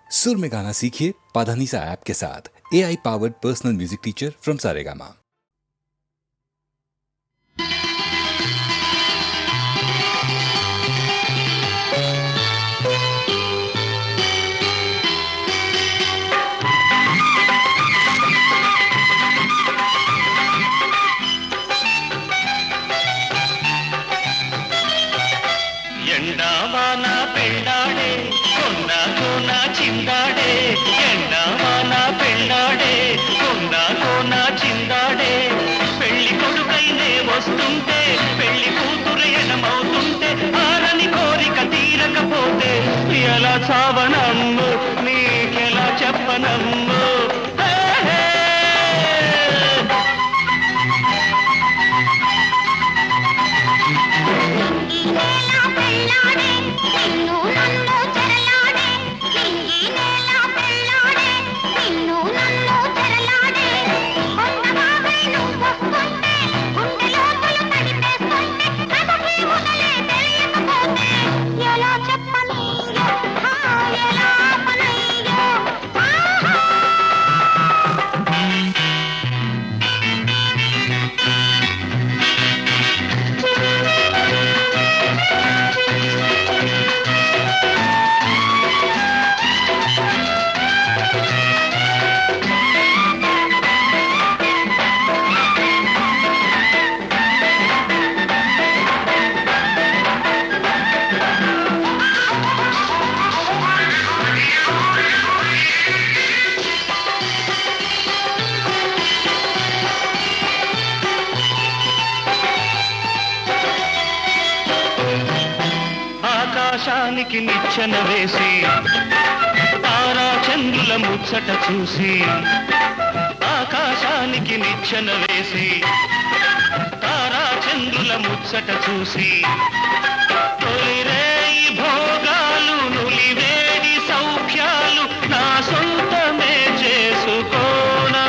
सुर में गाना सीखिए पाधानीसा ऐप के साथ। AI powered personal music teacher from Saregama. ఎండావాన పెళ్ళాడే కొండ కోన చిందాడే ఎండావాన పెళ్ళాడే కొండ కోన చిందాడే పెళ్లి కొడుకైనే వస్తుంటే పెళ్లి కూతురు ఎనమవుతుంటే ఆరని కోరిక తీరకపోతే ఎలా చావనమ్ము నీకెలా చెప్పనమ్ము ఆకాశానికి నిచ్చెన వేసి తారా చంద్రుల ముచ్చట చూసి ఆకాశానికి నిచ్చెన వేసి తారా చంద్రుల ముచ్చట చూసి తొలిరేయి భోగాలు నులివేడి సౌఖ్యాలు నా సొంతమే చేసుకోనా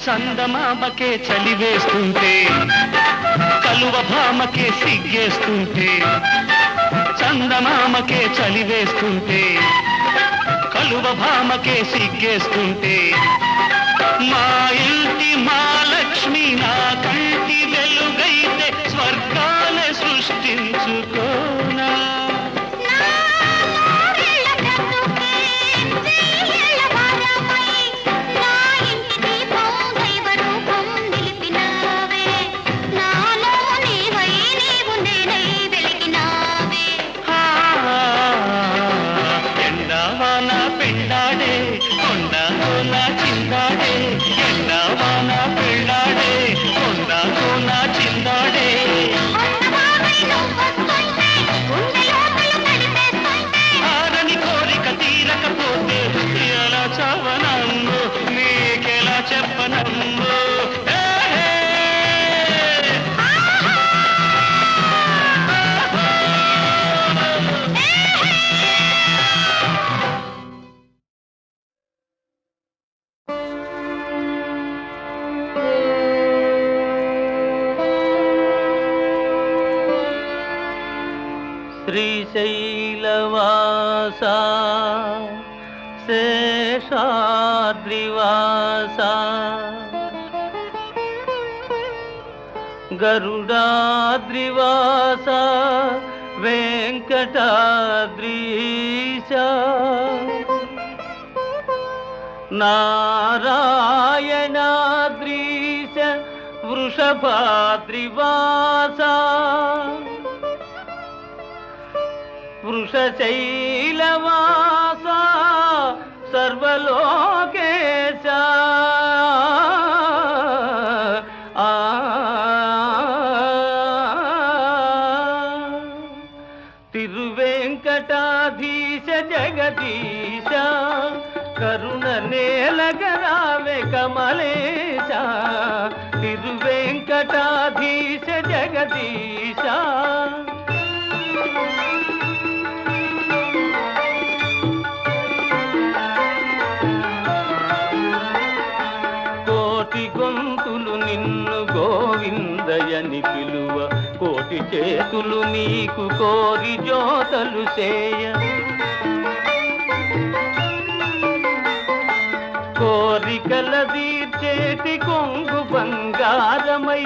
చందమామకే చలివేస్తుంటే కలువ భామకే సిగ్గేస్తుంటే చందమామకే చలివేస్తుంటే కలువ భామకే సిగ్గేస్తుంటే మా ఇంటి మా లక్ష్మి నా కంటి వెలుగైతే స్వర్గాన్ని సృష్టించుకోనా చెప్పనమ్ము శ్రీశైలవాసా శేషాద్రివాసా గరుడాద్రివాస వే తిరువెంకటాద్రీశ నారాయణాద్రీశ వృషభాద్రివాస వృషశైలవాస సర్వలోకేశ తిరువెంకటాధీశ జగదీశ కరుణ నేలగరావే కమలేశ తిరువెంకటాధీశ జగదీశ కోటి గొంతులు నిన్ను గోవిందయని పిలువ కోటి చేతులు నీకు కోరి జోతలు చేయ కోరికల తీర్చేటి కొంగు బంగారమై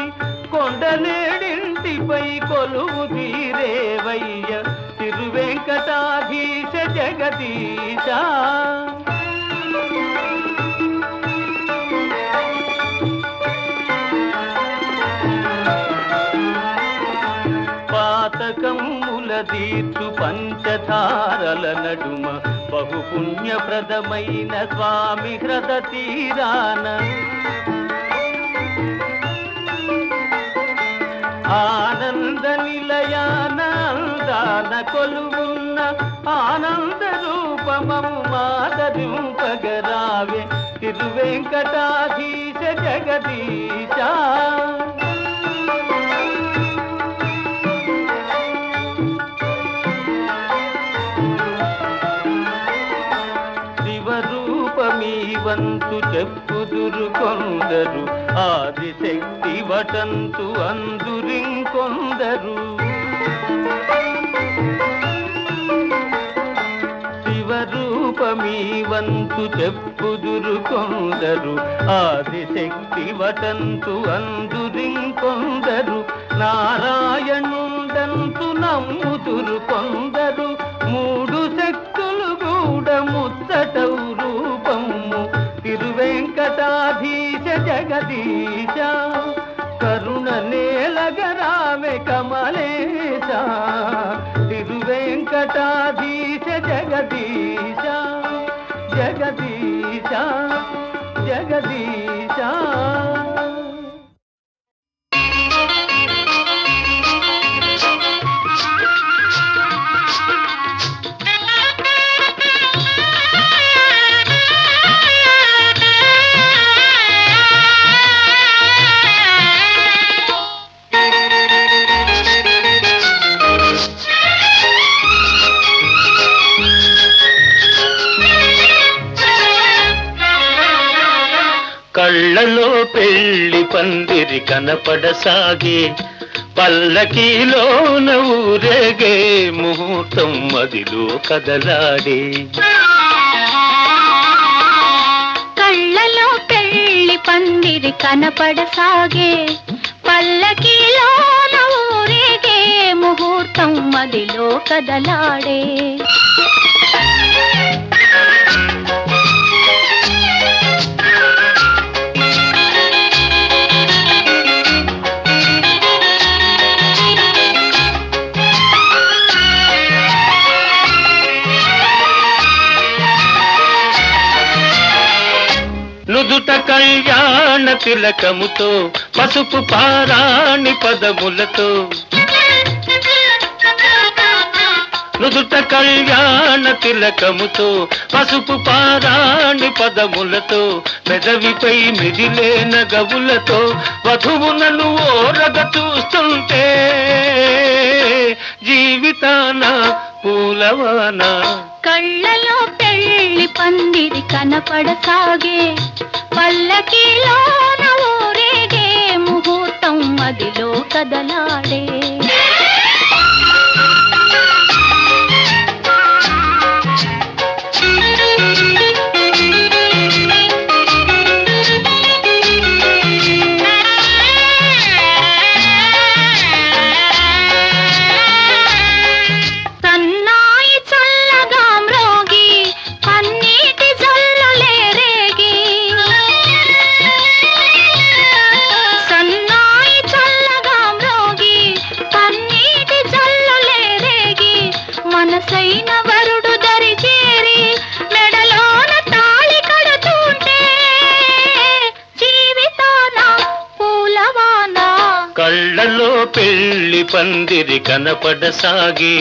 కొండలేడింటిపై కొలువు తీరేవయ్య తిరువెంకటాధీశ జగదీశ పాతకమ్ముల తీర్చు పంచధారల నడుమ బహుపుణ్యప్రదమైన స్వామి హ్రద తీరాన ఆనంద నిలయాన అందాన కొలువున్న ఆనంద రూపమము మాదరింపగరావే తిరువెంకటాధీశ జగదీశ వంతు చెప్పుదురు కొందరు ఆదిశక్తి వటంతు అందురింకొందరు శివరూపమీ వంతు చెప్పుదురు కొందరు ఆదిశక్తి వటంతు అందురింకొందరు నారాయణుండంతు నమ్ముదురు కొందరు మూడు శక్తులు కూడా ముచ్చటవు రూపము తిరువెంకటాధీశ జగదీశ కరుణ నేలగరావే కమలేశ తిరువెంకటాధీశ జగదీశ జగదీశ జగదీశ కళ్ళలో పెళ్లి పందిరి కనపడసాగే పల్లకీలోన ఊరేగే ముహూర్తం మదిలో కదలాడే కళ్ళలో పెళ్లి పందిరి కనపడసాగే పల్లకీలోన ఊరేగే ముహూర్తం మదిలో కదలాడే నుదుట కళ్యాణ తిలకముతో పసుపు పారాణి పదములతో నుదుట కళ్యాణ తిలకముతో పసుపు పారాణి పదములతో పెదవిపై మిదిలే నగవులతో వధువునను ఓరగ చూస్తుంటే జీవితాన పూలవాన కళ్ళలో పెళ్లి పందిరి కనపడసాగే పల్లకీలోన ఊరేగే ముహూర్తం మదిలో కదలాడే వరసైన వరుడు దరి చేరి మెడలోన తాళి కడుతుంటే జీవితాన పూలవాన. కళ్ళలో పెళ్లి పందిరి కనపడసాగే,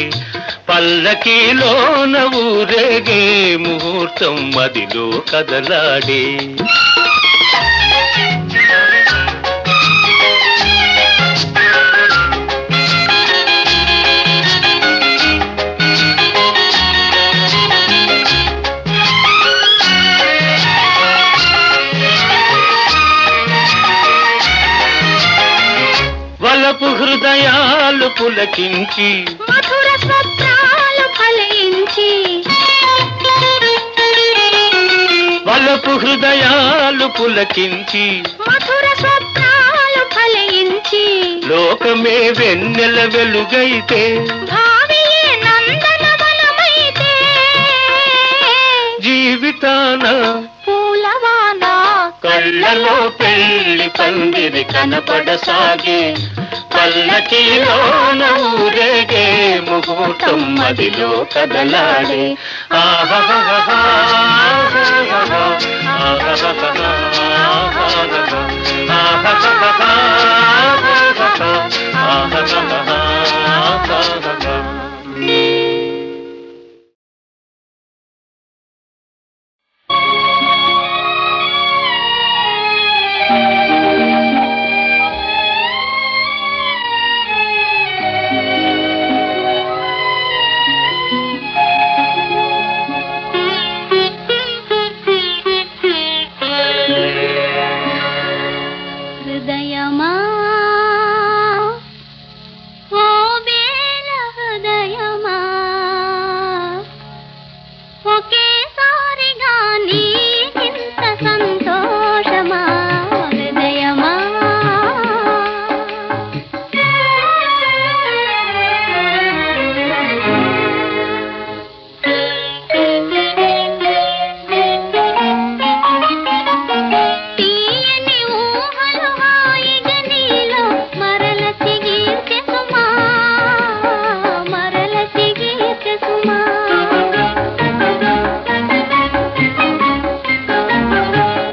పల్లకీలోన ఊరేగే ముహూర్తం మదిలో కదలాడే. వలపు హృదయాలు పులకించి మధుర స్వప్నాలు ఫలించి, వలపు హృదయాలు పులకించి మధుర స్వప్నాలు ఫలించి, లోకమే వెన్నెల వెలుగైతే భావియే నందనవనమైతే జీవితాన పూలవాన. కళ్ళలో పెళ్లి పందిరి కనపడసాగే, పల్లకీలోన ఊరేగే ముహూర్తం మదిలో కదలాడే. ఆహాహాహా, ఆహాహాహా, ఆహాహాహా, ఆహాహాహా, ఆహాహాహా, ఆహాహాహా. హృదయమా ఓ బేల హృదయమా, ఒకేసారిగా నీకింత సంతోషమా. హృదయమా తీయని ఊహలు హాయిగా నీలో మరల సిగిర్చె సుమా, మరల సిగిర్చె సుమా.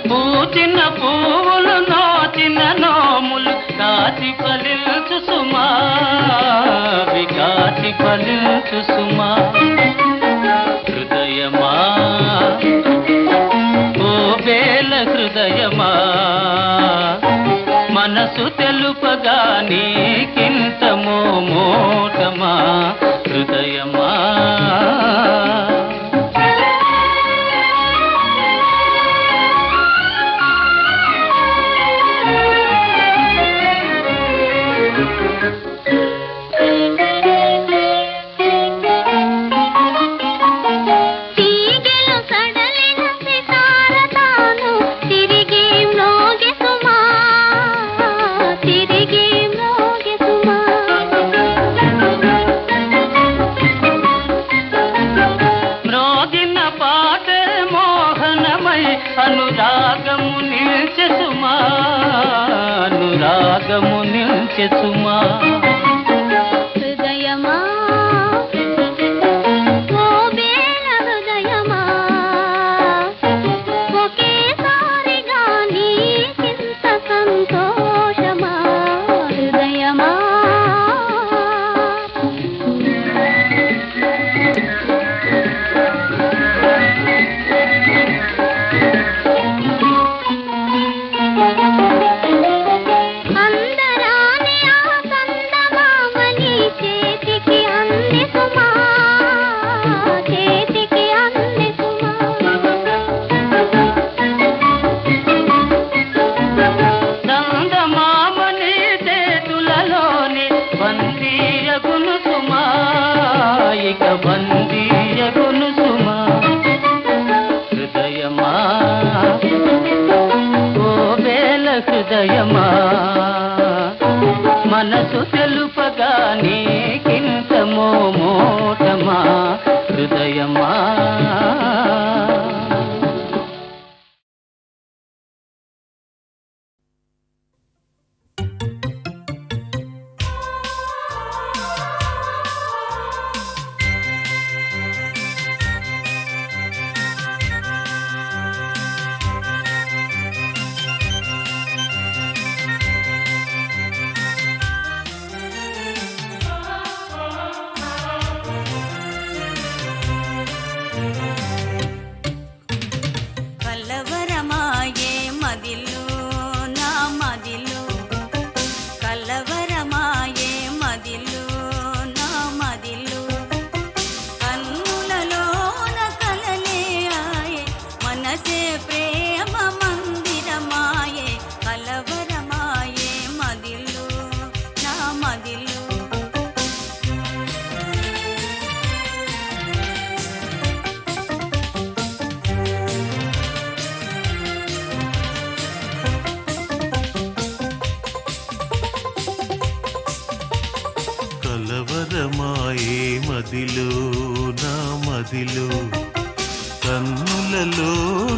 పూచిన పువ్వులు నోచిన నోములు కాచి ఫలించు సుమా, వికాచి ఫలించు సుమా. హృదయమా ఓ బేల హృదయమా, మనసు తెలుపగా నీకింత మోమోటమా. హృదయమా తీగెలు సడలిన సితారతాను తిరిగి మ్రోగె సుమా, తిరిగి మ్రోగె సుమా. మ్రోగిన పాట మోహనమై అనురాగము నిల్చె సుమా, అనురాగము నిల్చె సుమా. హృదయమా ఓ బేల హృదయమా, ఒకేసారిగా నీకింత సంతోషమా. హృదయమా అందరాని ఆ సందమామ మదిలో నా మదిలో కన్నులలో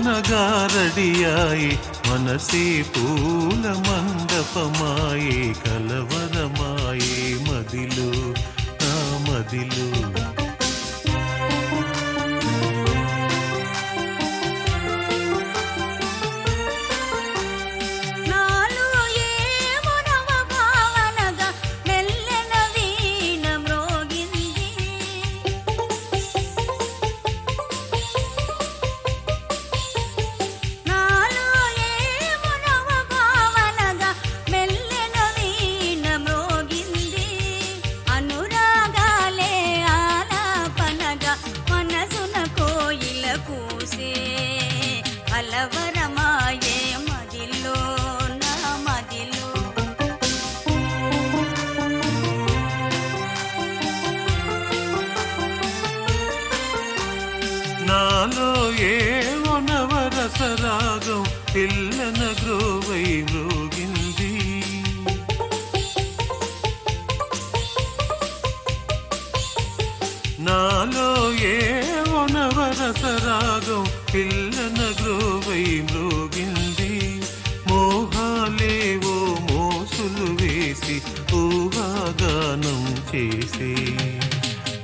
నగారడియాయి మనసే పూల మండపమాయే కలవరమాయే మదిలో నా మదిలో కలవరమాయే మదిలో నా మదిలో నాలో ఏవో నవరసరాగం పిల్లన గ్రోవై మ్రోగింది నాలో ఏవో నవరసరాగం పిల్లన గ్రోవై మ్రోగింది మోహాలేవో మోసులు వేసి ఊహాగానం చేసి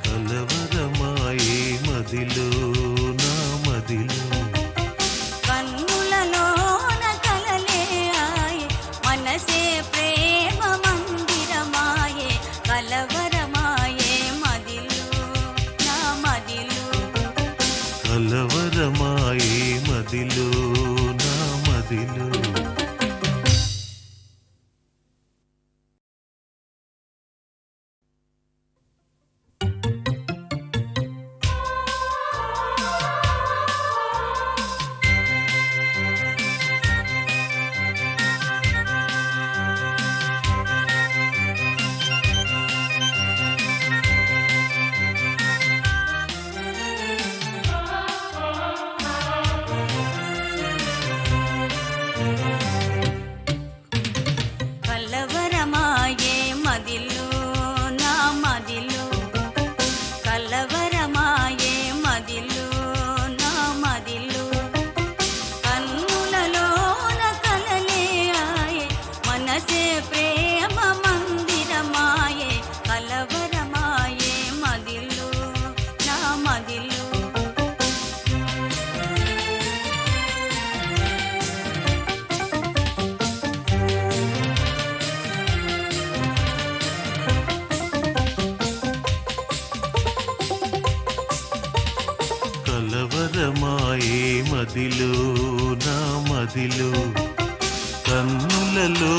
కలవరమాయే మదిలో నా మదిలో కన్నులలోన కలలే ఆయే మనసే ప్రేమ మందిరమాయే కలవరమాయే మదిలో నా మదిలో కలవరమాయే మదిలో నా మదిలో కలవరమాయే మదిలో నా మదిలో కలవరమాయే మదిలో నా మదిలో కన్నులలోన కలలే ఆయే మనసే ప్రేమ మందిరమాయే కలవరమాయే మదిలో నా మదిలో కలవరమాయే మదిలో నా మదిలో కన్నులలో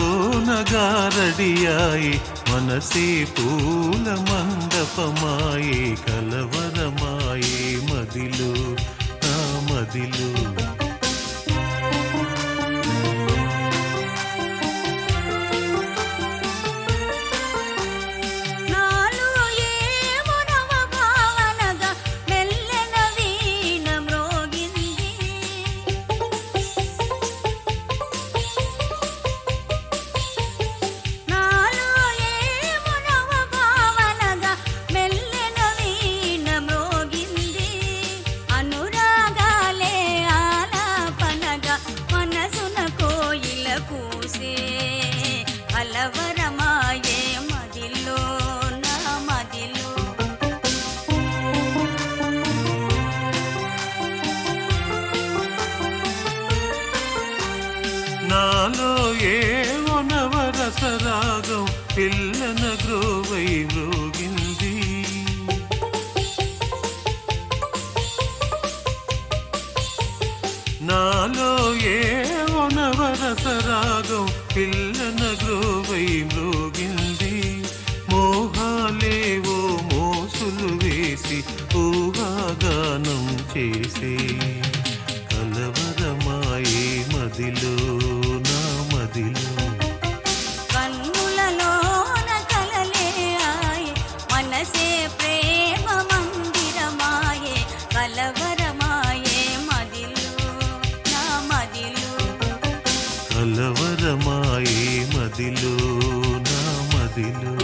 నగారడియాయి మనసే పూల మండపమాయే కలవరమాయే మదిలో నా మదిలో నాలో ఏమో నవ భావనగా మెల్లన వీణ మ్రోగింది నాలో ఏమో నవ భావనగా మెల్లన వీణ మ్రోగింది అనురాగాలే ఆలాపనగా మనసున కోయిల కూసే కలవరమాయే మదిలో నా మదిలో నాలో ఏవో నవరసరాగం పిల్లన గ్రోవై మ్రోగింది నాలో ఏవో నవరసరాగం పిల్లన గ్రోవై మ్రోగింది మోహాలేవో మోసులు వేసి ఊహాగానం చేసి కలవరమాయే మదిలో నా మదిలో కన్నులలోన కలలే ఆయే మనసే ప్రేమ మందిరమాయే కలవరమాయే మదిలో నా మదిలో కలవరమాయే మదిలో నా మదిలో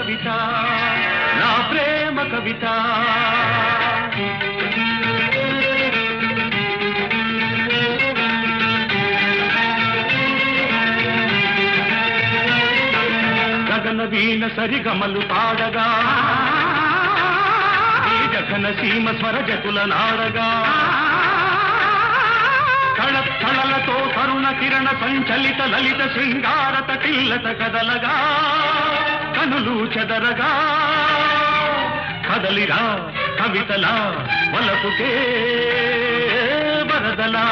కవిత నా ప్రేమ కవిత గగన వీణ సరిగమలు పాడగా ఈ జగన సీమ స్వరజకుల నాడగా కళలతో తరుణ కిరణ సంచలిత లలిత శృంగారత కిల్లత కదలగా కనులు చెదరగా కదలిరా కవితలా వలపుకే వరదలా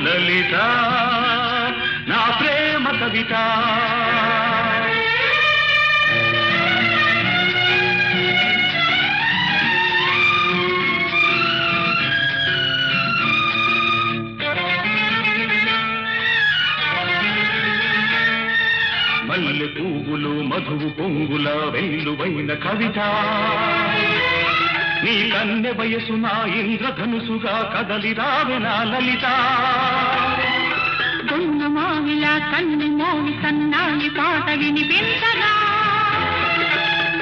లలిత నా ప్రేమ కవిత మల్లె పువ్వులు మధువు పొంగుల వెల్లువైన కవిత నీ కన్నె వయసు నా ఇంద్రధనుసుగా కదలి రావెనా లలిత దొన్న మావిలా కన్ను మోవి సన్నాయి పాట వినిపించగా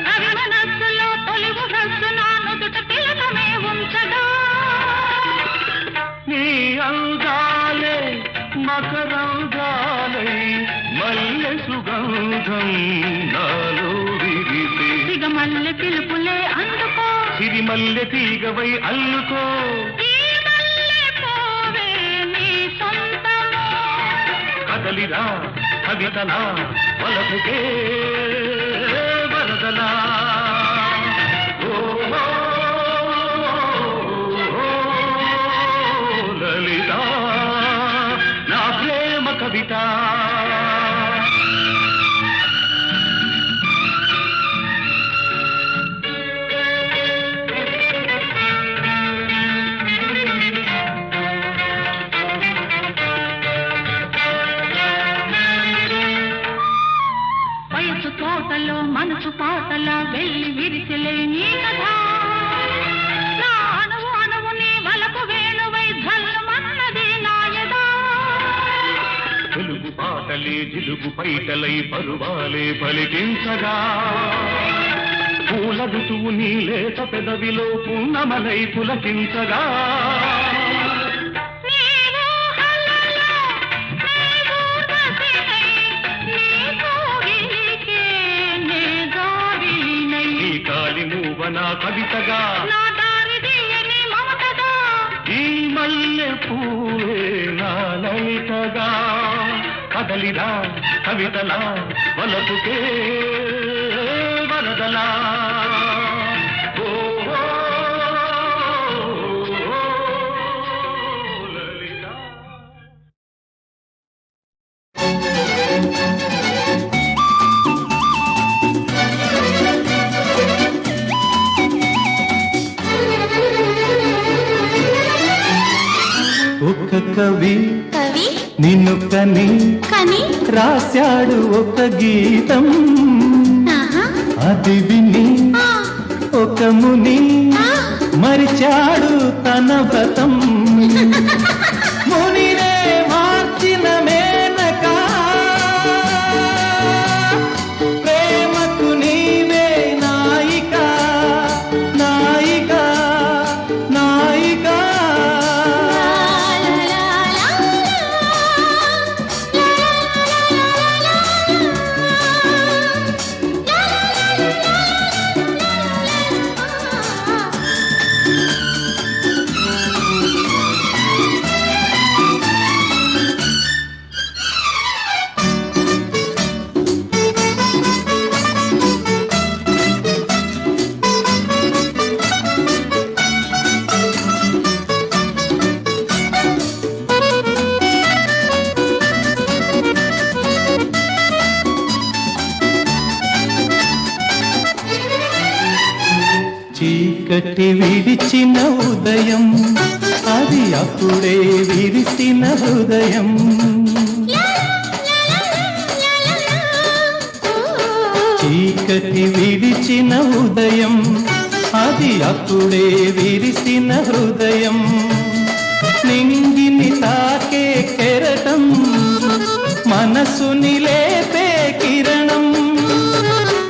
కవి మనస్సులో తొలివు రస్సు నా నుదుట తిలకమే ఉంచగా నీ అందాలే మకరంగాలై మల్లె సుగంధం నాలో విరిసే సిగమల్లె పిలుపులే అందుకో సిరిమల్లె తీగవై అల్లుకో ఈ మల్లె పోవే నీ సొంతమో కదలిరా కవితలా వలపుకే వరదలా లలిత నా ప్రేమ కవిత వయసు తోటలో మనసు పాటలా వెళ్ళి విరిసెలే నీ కథ నా అణువు అణువు నీ వలపు వేణువై ధల్లుమన్నది నాయదా తెలుగు పాటలే జిలుగు పైటలై పరువాలే పలికించగా పూల ఋతువు నీ లేత పెదవిలో పున్నమలై పులకించగా కాలి మూవనా కవితగా ఈ మల్లె పూవే నా లలితగా కదలిరా కవితలా వలపుకే వరదలా లలిత ఒక కవి కవి నిన్ను కని కని రాశాడు ఒక గీతం ఆహా అది విని ఆ, ఒక ముని ఆ, మరిచాడు తన వ్రతం మునినే మార్చిన మేనక ప్రేమకు నీవే నాయిక నాయిక నాయిక లా, లా, లా, చీకటి విడిచిన ఉదయం అది అప్పుడే విరిసిన హృదయం చీకటి విడిచిన ఉదయం అది అప్పుడే విరిసిన హృదయం నింగిని తాకే కెరటం మనసుని లేపే కిరణం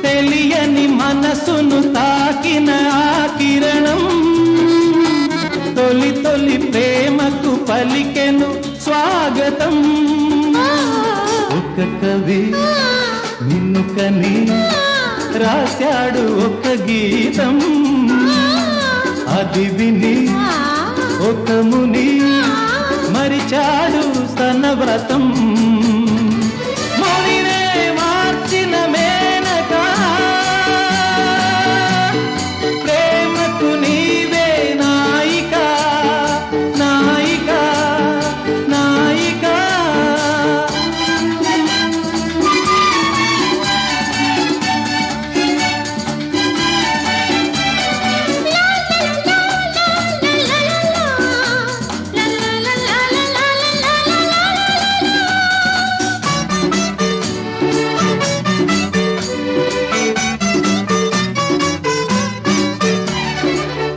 తెలియని మనసును తాకిన ఆ కిరణం తొలి తొలి ప్రేమకు పలికెను స్వాగతం ఒక కవి నిన్ను కని రాశాడు ఒక గీతం అది విని ఒక ముని మరిచాడు తన వ్రతం మునినే మార్చిన మేనక ప్రేమకు నీవే నాయిక నాయిక నాయిక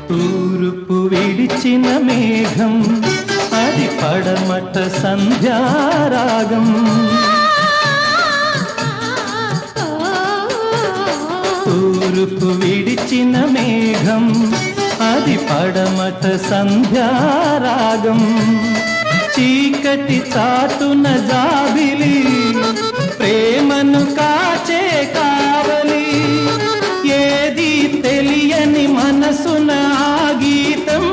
తూర్పు విడిచిన మేఘం అది పడమట సంధ్యారాగం తూర్పు విడిచిన మేఘం అది పడమట సంధ్యారాగం చీకటి చాటున జాబిలి ప్రేమను కాచే కావలి ఏది తెలియని మనసున ఆ గీతం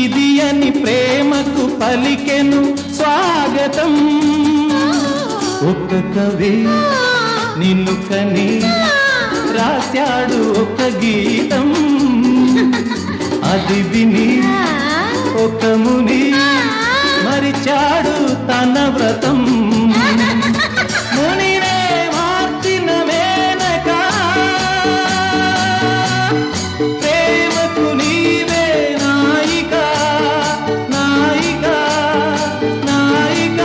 ఇది అని ప్రేమకు పలికెను స్వాగతం ఒక కవి నిన్ను కని రాశాడు ఒక గీతం అది విని ఒక ముని మరిచాడు తన వ్రతం మునినే మార్చిన మేనక ప్రేమకు నీవే నాయిక నాయిక నాయిక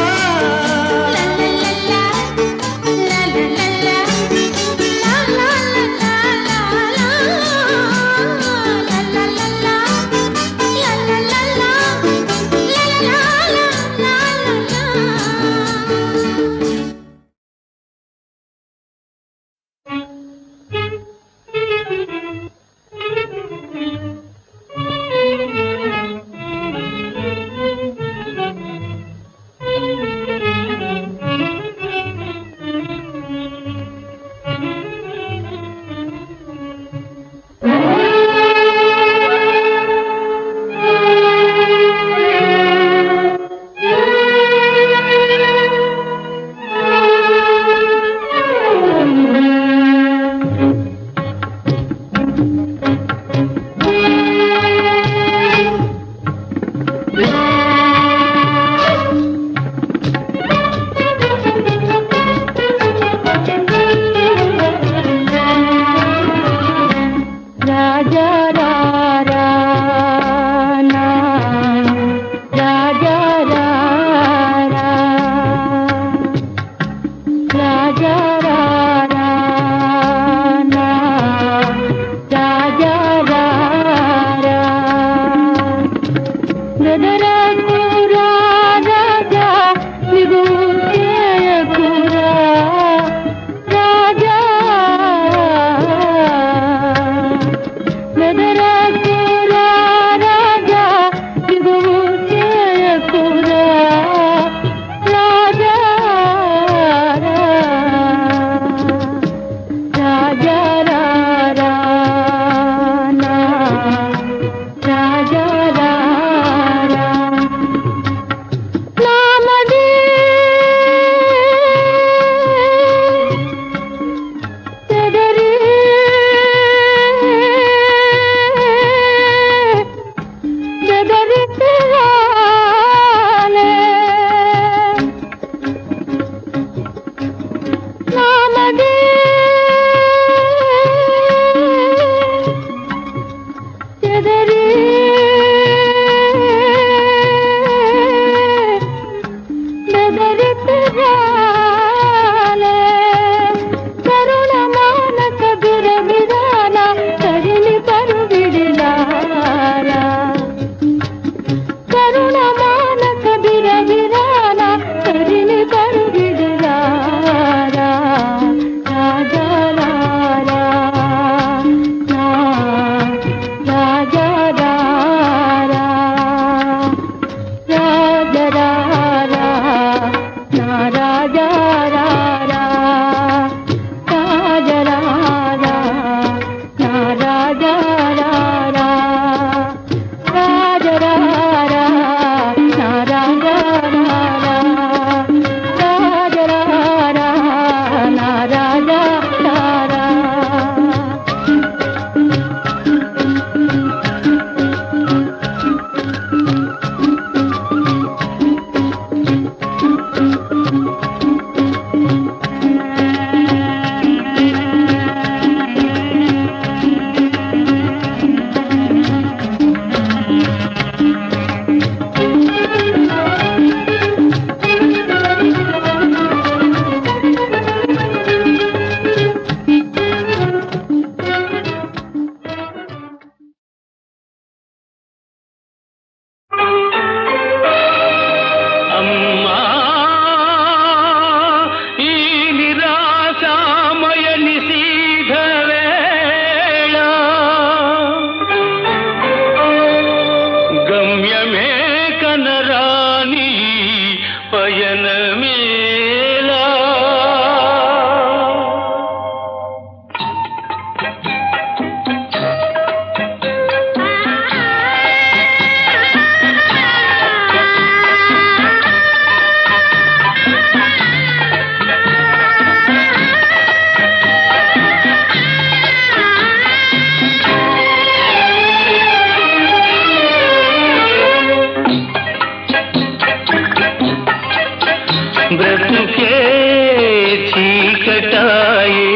చీకటాయి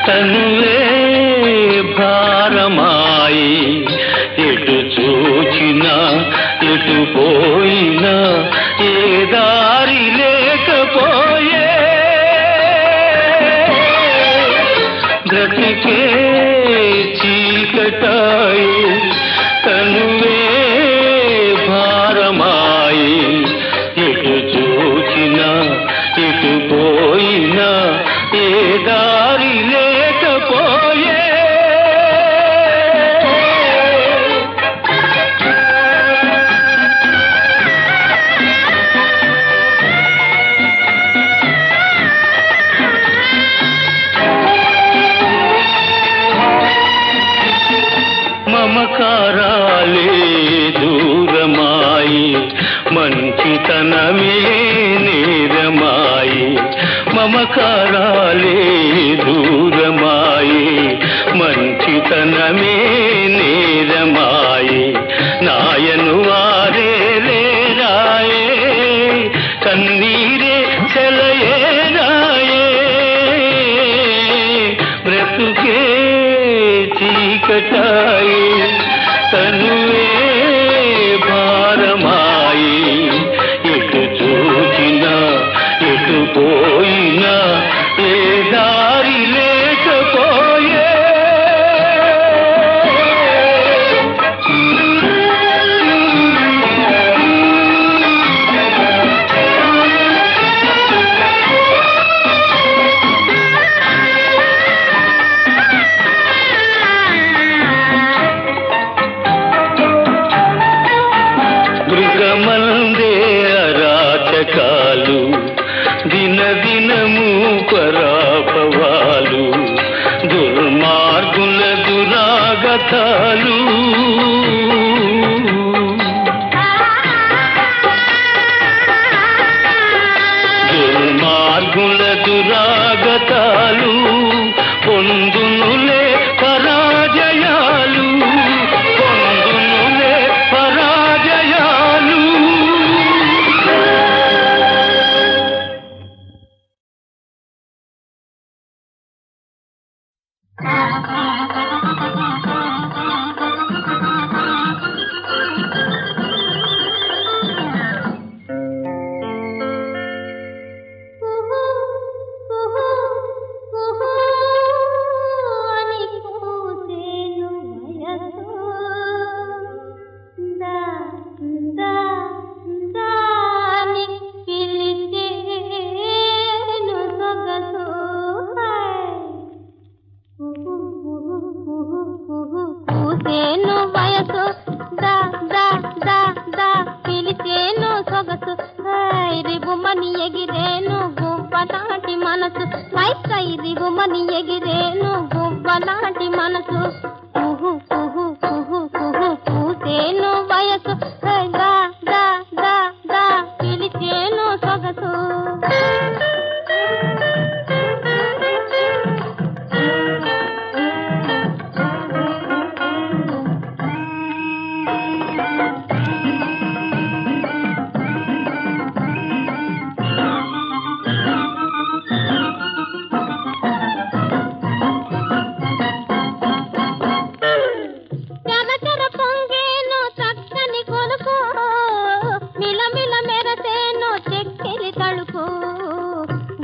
తనువే భారమాయి ఎటు చూచినా ఎటు పోయినా ఏ దారి లేకపోయే బ్రతికే చీకటాయి తనువే భారమాయి ఎటు చూచినా ఎటు పోయినా ఏ దారి లేకపోయే మమకారాలే దూరమాయి మంచితనమే నేరమాయి మమకారాలే దూరమాయి మంచితనమే నేరమాయి నాయను వారే లేరాయే కన్నీరే చెలయేరాయే బ్రతుకే చీకటాయి తనువే భారమాయి ఎటు చూచినా ఎటు పోయినా ఏ దారి లేకపోయే మృగమందే అరాచకాలు దినదినము పరాపవాలు దుర్మార్గుల దురాగతాలు దుర్మార్గుల దురాగతాలు పొందునులే పరాజయాలు పొందునులే పరాజయాలు ఎగిరేను గువ్వలాంటి మనసు వై రిగుమని ఎగిరేను గువ్వలాంటి మనసు కుహు కుహు కుహు కుహు కూసేను వయసు దా దా దా దా పిలిచేను సొగసు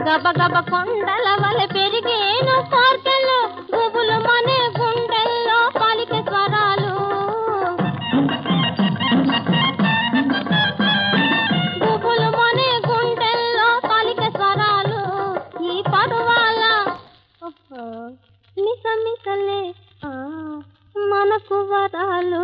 గబగబ కొండల వల పెరిగేను కోర్కెలు గుబులు మనే గుండెల్లో పలికే స్వరాలు గుబులు మనే గుండెల్లో పలికే స్వరాలు ఈ పరువాల మిసమిసలే మనకు వరాలు